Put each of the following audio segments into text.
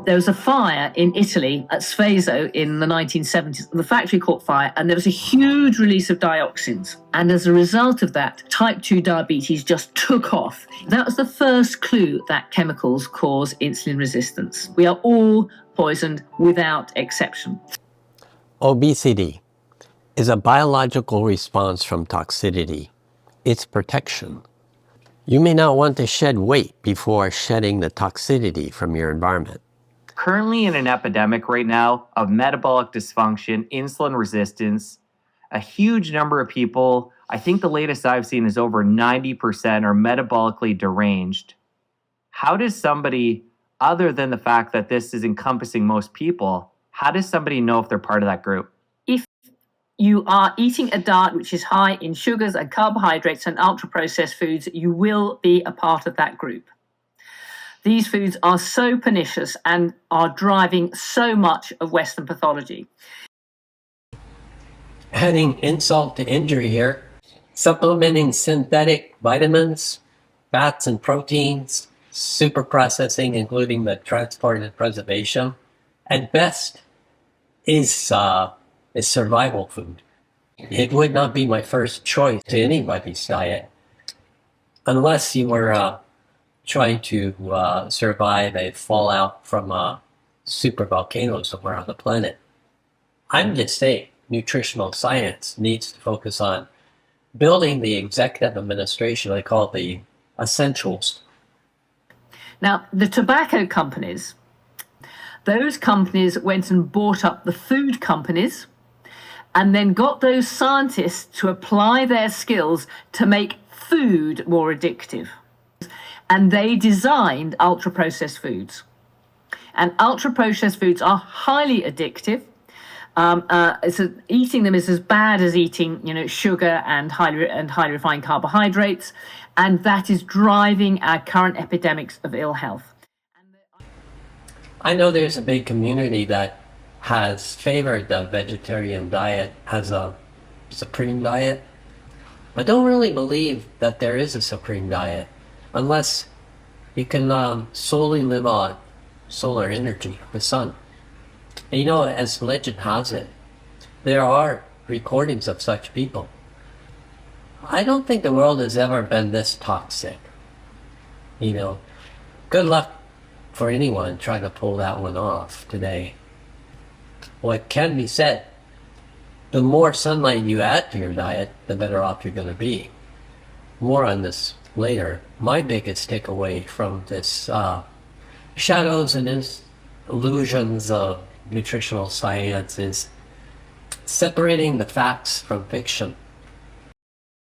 There was a fire in Italy at Sfeso in the 1970s. The factory caught fire and there was a huge release of dioxins. And as a result of that, type 2 diabetes just took off. That was the first clue that chemicals cause insulin resistance. We are all poisoned without exception. Obesity is a biological response from toxicity. It's protection. You may not want to shed weight before shedding the toxicity from your environment. Currently in an epidemic right now of metabolic dysfunction, insulin resistance, a huge number of people, I think the latest I've seen is over 90% are metabolically deranged. How does somebody, other than the fact that this is encompassing most people, how does somebody know if they're part of that group? If you are eating a diet which is high in sugars and carbohydrates and ultra-processed foods, you will be a part of that group. These foods are so pernicious and are driving so much of Western pathology. Adding insult to injury here, supplementing synthetic vitamins, fats and proteins, super processing, including the transport and preservation, at best is survival food. It would not be my first choice to anybody's diet unless you were trying to survive a fallout from a super volcano somewhere on the planet. I'm just saying nutritional science needs to focus on building the executive administration. I call it the essentials. Now, the tobacco companies, those companies went and bought up the food companies and then got those scientists to apply their skills to make food more addictive. And they designed ultra-processed foods. And ultra-processed foods are highly addictive. Eating them is as bad as eating, sugar and highly refined carbohydrates, and that is driving our current epidemics of ill health. I know there's a big community that has favored the vegetarian diet as a supreme diet. I don't really believe that there is a supreme diet unless you can solely live on solar energy, the sun. And as legend has it, there are recordings of such people. I don't think the world has ever been this toxic. Good luck for anyone trying to pull that one off today. What can be said, the more sunlight you add to your diet, the better off you're going to be. More on this later. My biggest takeaway from this shadows and illusions of nutritional science is separating the facts from fiction.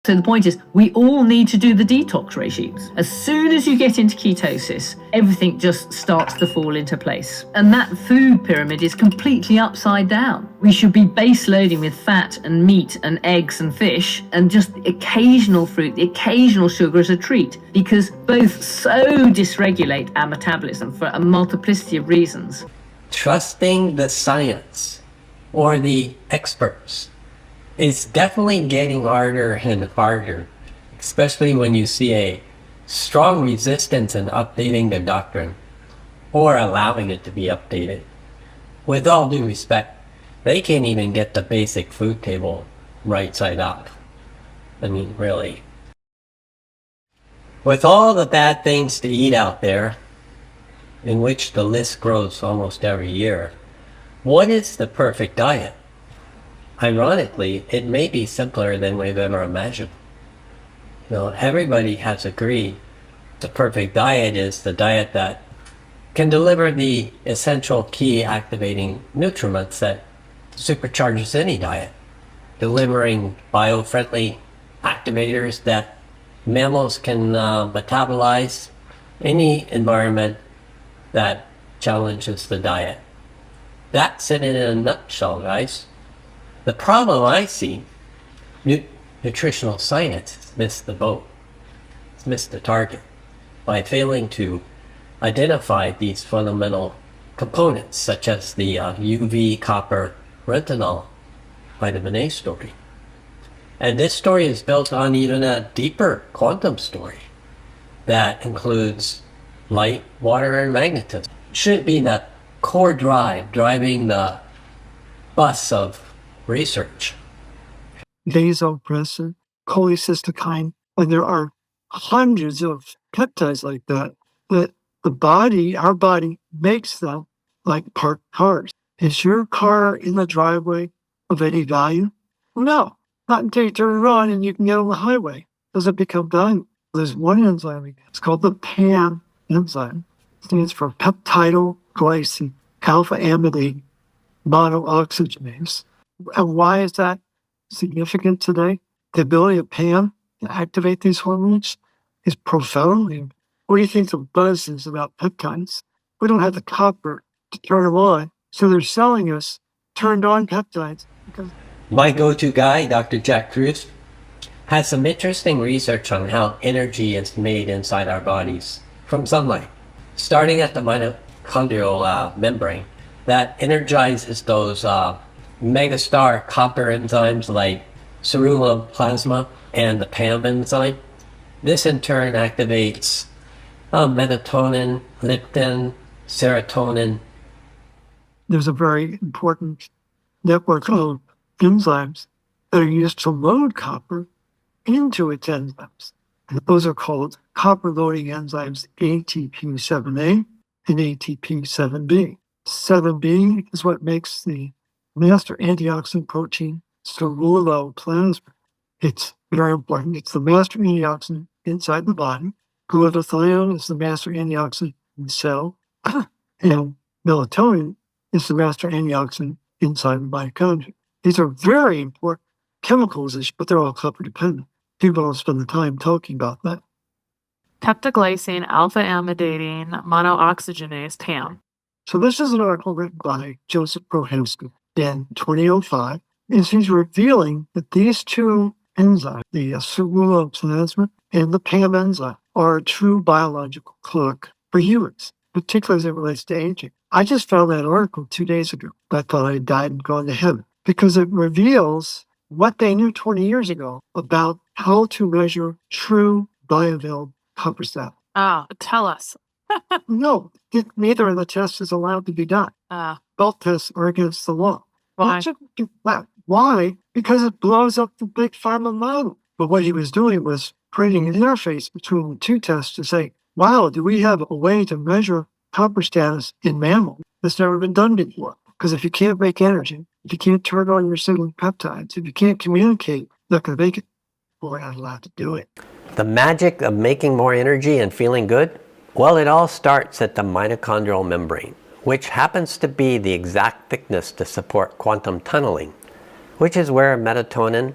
So the point is, we all need to do the detox regimes. As soon as you get into ketosis, everything just starts to fall into place. And that food pyramid is completely upside down. We should be base loading with fat and meat and eggs and fish, and just the occasional fruit, the occasional sugar as a treat, because both so dysregulate our metabolism for a multiplicity of reasons. Trusting the science or the experts is definitely getting harder and harder, especially when you see a strong resistance in updating the doctrine or allowing it to be updated. With all due respect, they can't even get the basic food table right side up. I mean, really. With all the bad things to eat out there, in which the list grows almost every year, what is the perfect diet? Ironically, it may be simpler than we've ever imagined. Everybody has agreed the perfect diet is the diet that can deliver the essential key activating nutriments that supercharges any diet, delivering bio-friendly activators that mammals can metabolize any environment that challenges the diet. That's it in a nutshell, guys. The problem I see, nutritional science has missed the boat. It's missed the target by failing to identify these fundamental components, such as the UV, copper, retinol, vitamin A story. And this story is built on even a deeper quantum story that includes light, water, and magnetism. It should be that core drive driving the bus of research? Vasopressin, cholecystokine, and there are hundreds of peptides like that the body, our body, makes them like parked cars. Is your car in the driveway of any value? No, not until you turn it on and you can get on the highway. Does it become valuable? There's one enzyme, it's called the PAM enzyme. It stands for peptidoglycine alpha amidate monooxygenase. And why is that significant today? The ability of PAM to activate these hormones is profoundly. What do you think the buzz is about peptides? We don't have the copper to turn them on, so they're selling us turned on peptides. Because My go-to guy, Dr. Jack Kruse, has some interesting research on how energy is made inside our bodies from sunlight, starting at the mitochondrial membrane that energizes those megastar copper enzymes like ceruloplasma and the PAM enzyme. This in turn activates melatonin, leptin, serotonin. there's a very important network of enzymes that are used to load copper into its enzymes. And those are called copper loading enzymes ATP7A and ATP7B. 7B is what makes the master antioxidant protein ceruloplasmin. It's very important. It's the master antioxidant inside the body. Glutathione is the master antioxidant in the cell. And melatonin is the master antioxidant inside the mitochondria. These are very important chemicals, but they're all copper dependent. People don't spend the time talking about that. Peptoglycine alpha amidating monooxygenase PAM. So this is an article written by Joseph Prohaska in 2005. And he's revealing that these two enzymes, the ceruloplasmin and the PAM enzyme, are a true biological clock for humans, particularly as it relates to aging. I just found that article 2 days ago. I thought I had died and gone to heaven because it reveals what they knew 20 years ago about how to measure true bioavailable copper status. Tell us. No, neither of the tests is allowed to be done. Both tests are against the law. Why? Why? Because it blows up the big pharma model. But what he was doing was creating an interface between the two tests to say, wow, do we have a way to measure copper status in mammals that's never been done before? Because if you can't make energy, if you can't turn on your signaling peptides, if you can't communicate, you're not going to make it. We're not allowed to do it. The magic of making more energy and feeling good? Well, it all starts at the mitochondrial membrane, which happens to be the exact thickness to support quantum tunneling, which is where melatonin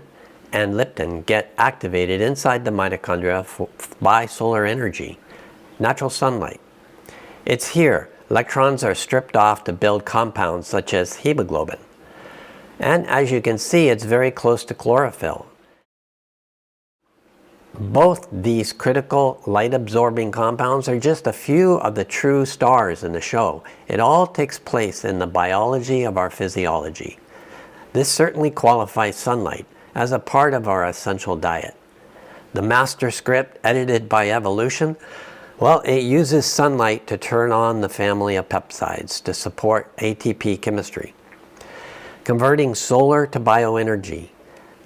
and leptin get activated inside the mitochondria by solar energy, natural sunlight. It's here electrons are stripped off to build compounds such as hemoglobin. And as you can see, it's very close to chlorophyll. Both these critical light-absorbing compounds are just a few of the true stars in the show. It all takes place in the biology of our physiology. This certainly qualifies sunlight as a part of our essential diet. The master script edited by evolution, well, it uses sunlight to turn on the family of peptides to support ATP chemistry, converting solar to bioenergy.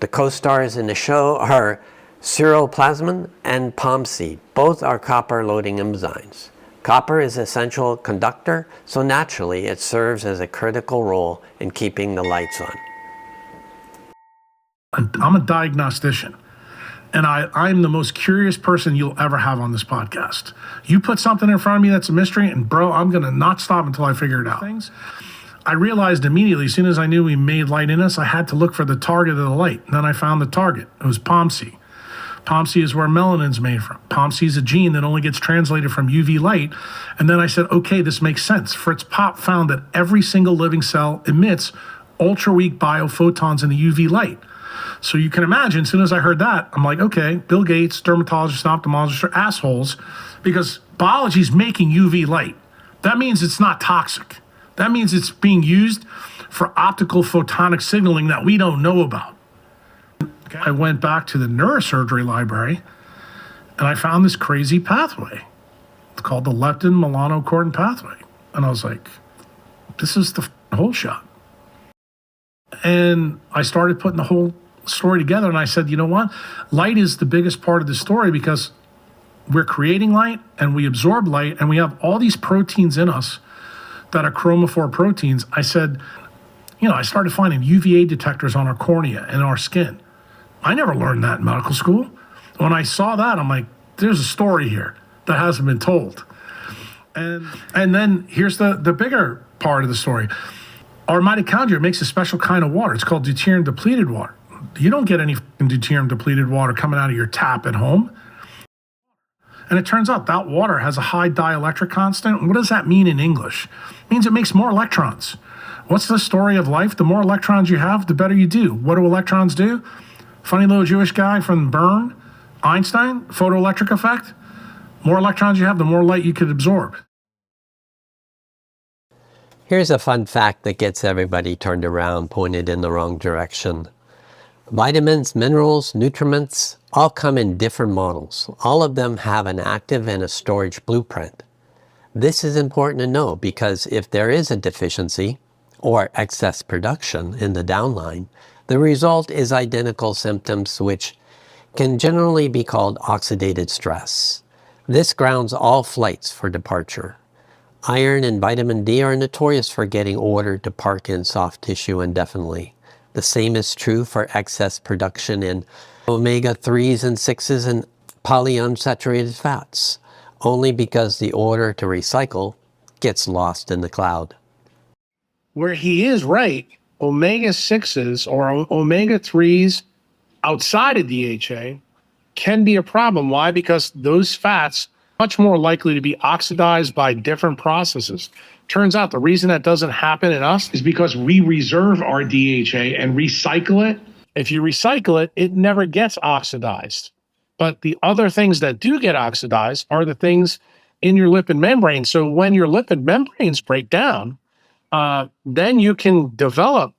The co-stars in the show are ceruloplasmin and palm seed. Both are copper-loading enzymes. Copper is an essential conductor, so naturally it serves as a critical role in keeping the lights on. I'm a diagnostician, and I'm the most curious person you'll ever have on this podcast. You put something in front of me that's a mystery, and bro, I'm going to not stop until I figure it out. I realized immediately, as soon as I knew we made light in us, I had to look for the target of the light. And then I found the target. It was POMC. POMC is where melanin's made from. POMC is a gene that only gets translated from UV light. And then I said, okay, this makes sense. Fritz Popp found that every single living cell emits ultra-weak biophotons in the UV light. So you can imagine, as soon as I heard that, I'm like, okay, Bill Gates, dermatologists, and ophthalmologists are assholes because biology's making UV light. That means it's not toxic. That means it's being used for optical photonic signaling that we don't know about. Okay. I went back to the neurosurgery library and I found this crazy pathway. It's called the leptin melanocortin pathway. And I was like, this is the whole shot. And I started putting the whole story together, and I said, you know what? Light is the biggest part of the story, because we're creating light and we absorb light, and we have all these proteins in us that are chromophore proteins. I said, I started finding UVA detectors on our cornea and our skin. I never learned that in medical school. When I saw that, I'm like, there's a story here that hasn't been told. And then here's the bigger part of the story. Our mitochondria makes a special kind of water. It's called deuterium depleted water. You don't get any deuterium depleted water coming out of your tap at home. And it turns out that water has a high dielectric constant. And what does that mean in English? It means it makes more electrons. What's the story of life? The more electrons you have, the better you do. What do electrons do? Funny little Jewish guy from Bern, Einstein, photoelectric effect. More electrons you have, the more light you could absorb. Here's a fun fact that gets everybody turned around, pointed in the wrong direction. Vitamins, minerals, nutriments, all come in different models. All of them have an active and a storage blueprint. This is important to know, because if there is a deficiency or excess production in the downline, the result is identical symptoms, which can generally be called oxidative stress. This grounds all flights for departure. Iron and vitamin D are notorious for getting ordered to park in soft tissue indefinitely. The same is true for excess production in omega-3s and 6s and polyunsaturated fats, only because the order to recycle gets lost in the cloud. Where he is right, omega-6s or omega-3s outside of DHA can be a problem. Why? Because those fats are much more likely to be oxidized by different processes. Turns out the reason that doesn't happen in us is because we reserve our DHA and recycle it. If you recycle it, it never gets oxidized. But the other things that do get oxidized are the things in your lipid membrane. So when your lipid membranes break down, then you can develop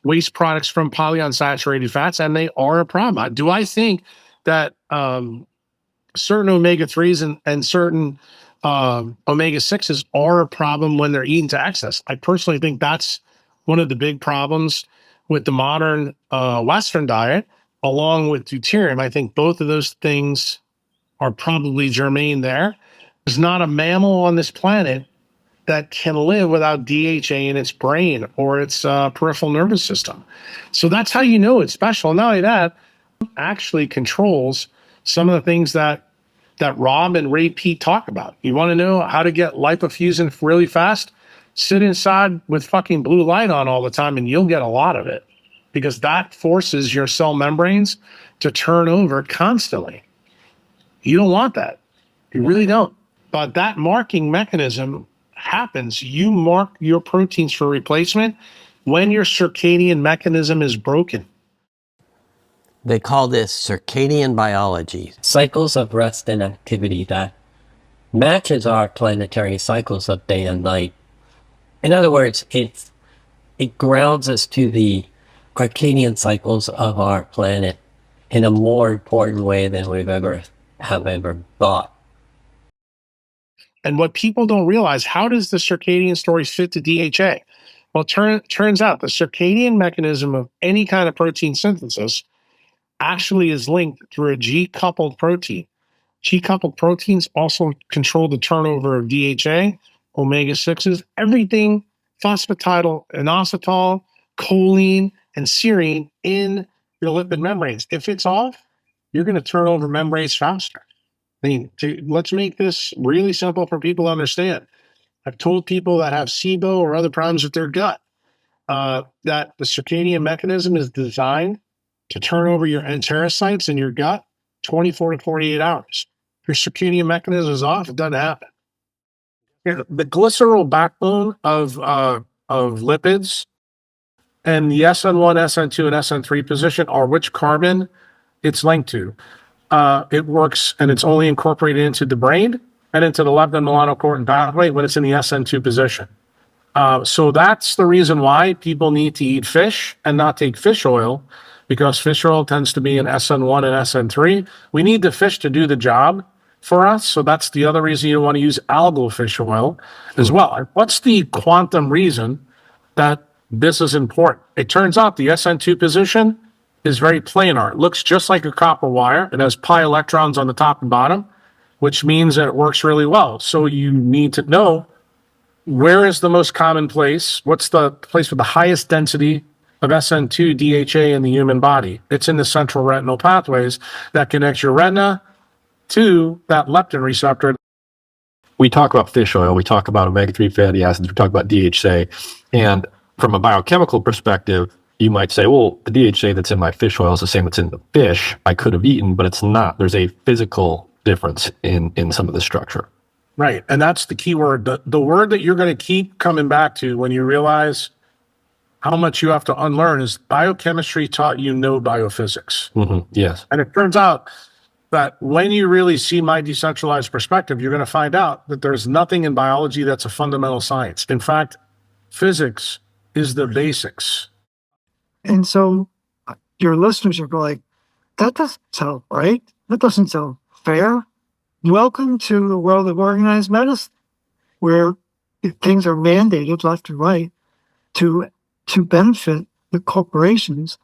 waste products from polyunsaturated fats, and they are a problem. Do I think that certain omega-3s and certain omega-6s are a problem when they're eaten to excess? I personally think that's one of the big problems with the modern Western diet, along with deuterium. I think both of those things are probably germane there. There's not a mammal on this planet that can live without DHA in its brain or its peripheral nervous system. So that's how you know it's special. Not only that, it actually controls some of the things that Rob and Ray Pete talk about. You want to know how to get lipofuscin really fast? Sit inside with fucking blue light on all the time, and you'll get a lot of it, because that forces your cell membranes to turn over constantly. You don't want that. You really don't. But that marking mechanism happens. You mark your proteins for replacement when your circadian mechanism is broken. They call this circadian biology, cycles of rest and activity that matches our planetary cycles of day and night. In other words, it grounds us to the circadian cycles of our planet in a more important way than we've ever thought. And what people don't realize, how does the circadian story fit to DHA? Well, turns out the circadian mechanism of any kind of protein synthesis actually is linked through a G-coupled protein. G-coupled proteins also control the turnover of DHA, omega-6s, everything phosphatidylinositol, choline, and serine in your lipid membranes. If it's off, you're going to turn over membranes faster. I mean, let's make this really simple for people to understand. I've told people that have SIBO or other problems with their gut that the circadian mechanism is designed to turn over your enterocytes in your gut 24 to 48 hours. If your circadian mechanism is off, it doesn't happen. The glycerol backbone of lipids and the SN1, SN2, and SN3 position are which carbon it's linked to. It works, and it's only incorporated into the brain and into the leptin melanocortin pathway when it's in the SN2 position. So that's the reason why people need to eat fish and not take fish oil, because fish oil tends to be in SN1 and SN3. We need the fish to do the job, for us. So that's the other reason you want to use algal fish oil as well. And what's the quantum reason that this is important? It turns out the SN2 position is very planar. It looks just like a copper wire. It has pi electrons on the top and bottom, which means that it works really well. So you need to know, where is the most common place? What's the place with the highest density of SN2 DHA in the human body? It's in the central retinal pathways that connects your retina to that leptin receptor. We talk about fish oil, we talk about omega-3 fatty acids, we talk about DHA, and from a biochemical perspective, you might say, well, the DHA that's in my fish oil is the same that's in the fish I could have eaten, but it's not. There's a physical difference in some of the structure. Right, and that's the key word. The word that you're going to keep coming back to when you realize how much you have to unlearn is biochemistry taught you no biophysics. Yes. And it turns out that when you really see my decentralized perspective, you're going to find out that there's nothing in biology that's a fundamental science. In fact, physics is the basics. And so your listeners are like, that doesn't sound right. That doesn't sound fair. Welcome to the world of organized medicine, where things are mandated left and right to benefit the corporations